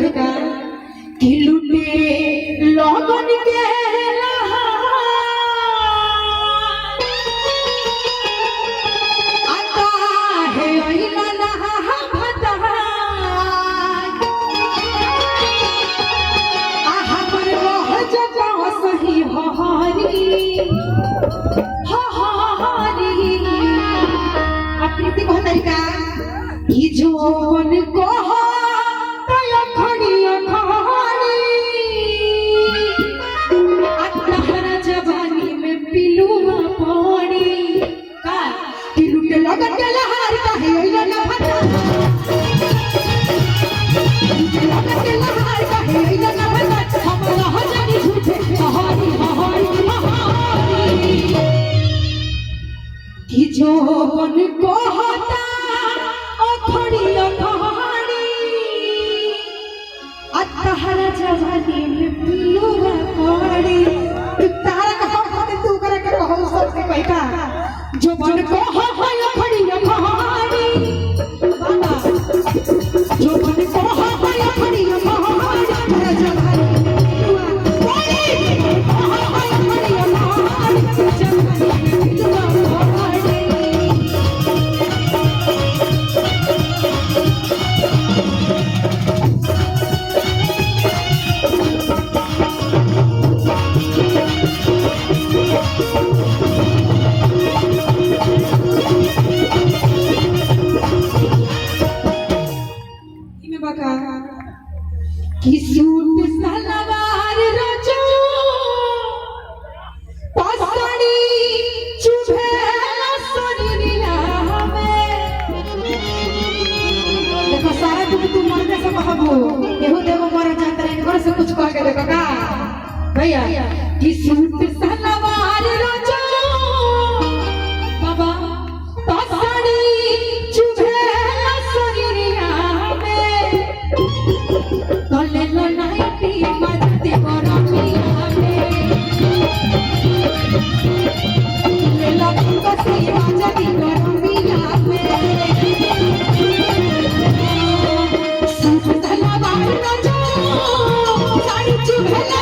कहेगा कि लुटे लगन के आता है ओइला ना भता आहा पर रह जता सही हहारी प्रीति को तरीका कि जोन को तय खड़ी अखाड़ी अतहरा जवानी में पिलुआ पड़ी का कि लुटे लगन के लहार का है ओइला ना भता लुटे लगन के लहार का है ओइला ना भता हमरा हजारी झूठे हहारी हहारी हहारी कि जोन को अतहरा जवानी में पिलुआ पड़ी तारा का हम खाते तू करे के कहो सबसे पैका जो बन को हाय खड़ी अखाड़ी बाबा जो बन को हाय खड़ी अखाड़ी तारा जवानी में पिलुआ पड़ी हाय खड़ी अखाड़ी जवानी में पिलुआ पड़ी कि सूट सलवार रजो पासाड़ी चुभे शरीरिया में देखो सारा तू मरने से कहबो एहो देखो मर जाता है घर से कुछ कह के देखो का भैया कि सूट सलवार रजो बाबा पासाड़ी चुभे शरीरिया में तले लो नाइटी मजते गरमिया में ले लो कसी मजती गरमिया में सूट सलवार रजो साड़ी चुभेला